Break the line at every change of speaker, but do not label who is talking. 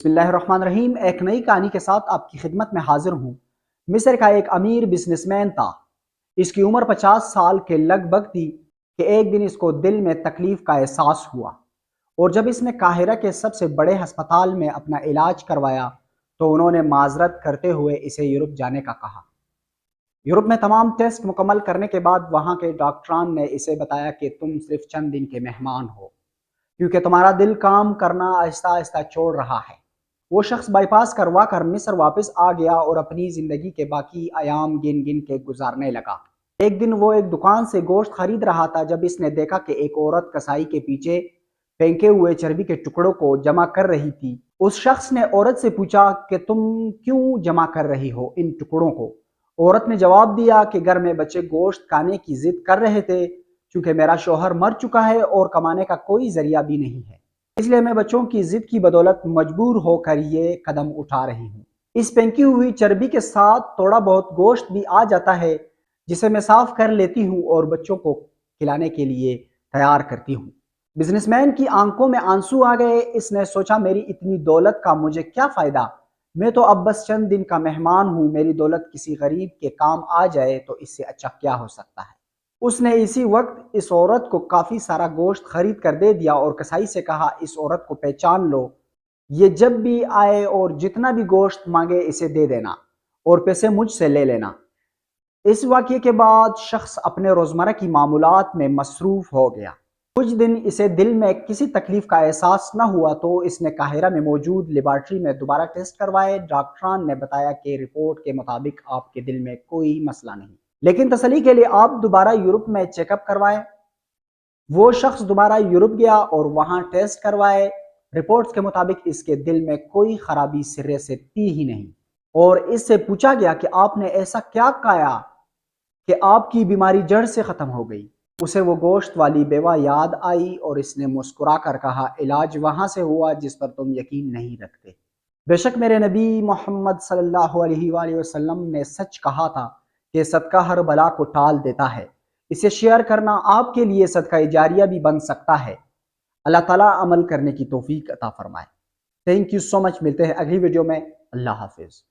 بسم اللہ الرحمن الرحیم۔ ایک نئی کہانی کے ساتھ آپ کی خدمت میں حاضر ہوں۔ مصر کا ایک امیر بزنس مین تھا۔ اس کی عمر 50 سال کے لگ بھگ تھی کہ ایک دن اس کو دل میں تکلیف کا احساس ہوا، اور جب اس نے قاہرہ کے سب سے بڑے ہسپتال میں اپنا علاج کروایا تو انہوں نے معذرت کرتے ہوئے اسے یورپ جانے کا کہا۔ یورپ میں تمام ٹیسٹ مکمل کرنے کے بعد وہاں کے ڈاکٹران نے اسے بتایا کہ تم صرف چند دن کے مہمان ہو، کیونکہ تمہارا دل کام کرنا آہستہ آہستہ چھوڑ رہا ہے۔ وہ شخص بائی پاس کروا کر مصر واپس آ گیا اور اپنی زندگی کے باقی ایام گن گن کے گزارنے لگا۔ ایک دن وہ ایک دکان سے گوشت خرید رہا تھا جب اس نے دیکھا کہ ایک عورت کسائی کے پیچھے پھینکے ہوئے چربی کے ٹکڑوں کو جمع کر رہی تھی۔ اس شخص نے عورت سے پوچھا کہ تم کیوں جمع کر رہی ہو ان ٹکڑوں کو؟ عورت نے جواب دیا کہ گھر میں بچے گوشت کھانے کی ضد کر رہے تھے، چونکہ میرا شوہر مر چکا ہے اور کمانے کا کوئی ذریعہ بھی نہیں ہے، اس لیے میں بچوں کی ضد کی بدولت مجبور ہو کر یہ قدم اٹھا رہی ہوں۔ اس پھینکی ہوئی چربی کے ساتھ تھوڑا بہت گوشت بھی آ جاتا ہے جسے میں صاف کر لیتی ہوں اور بچوں کو کھلانے کے لیے تیار کرتی ہوں۔ بزنس مین کی آنکھوں میں آنسو آ گئے۔ اس نے سوچا میری اتنی دولت کا مجھے کیا فائدہ، میں تو اب بس چند دن کا مہمان ہوں، میری دولت کسی غریب کے کام آ جائے تو اس سے اچھا کیا ہو سکتا ہے۔ اس نے اسی وقت اس عورت کو کافی سارا گوشت خرید کر دے دیا اور کسائی سے کہا اس عورت کو پہچان لو، یہ جب بھی آئے اور جتنا بھی گوشت مانگے اسے دے دینا اور پیسے مجھ سے لے لینا۔ اس واقعے کے بعد شخص اپنے روزمرہ کی معمولات میں مصروف ہو گیا۔ کچھ دن اسے دل میں کسی تکلیف کا احساس نہ ہوا تو اس نے قاہرہ میں موجود لیبارٹری میں دوبارہ ٹیسٹ کروائے۔ ڈاکٹران نے بتایا کہ رپورٹ کے مطابق آپ کے دل میں کوئی مسئلہ نہیں، لیکن تسلی کے لیے آپ دوبارہ یورپ میں چیک اپ کروائے۔ وہ شخص دوبارہ یورپ گیا اور وہاں ٹیسٹ کروائے۔ رپورٹس کے مطابق اس کے دل میں کوئی خرابی سرے سے تھی ہی نہیں، اور اس سے پوچھا گیا کہ آپ نے ایسا کیا کھایا کہ آپ کی بیماری جڑ سے ختم ہو گئی؟ اسے وہ گوشت والی بیوہ یاد آئی اور اس نے مسکرا کر کہا علاج وہاں سے ہوا جس پر تم یقین نہیں رکھتے۔ بے شک میرے نبی محمد صلی اللہ علیہ وآلہ وسلم نے سچ کہا تھا کہ صدقہ ہر بلا کو ٹال دیتا ہے۔ اسے شیئر کرنا آپ کے لیے صدقہ جاریہ بھی بن سکتا ہے۔ اللہ تعالیٰ عمل کرنے کی توفیق عطا فرمائے۔ تھینک یو سو مچ۔ ملتے ہیں اگلی ویڈیو میں۔ اللہ حافظ۔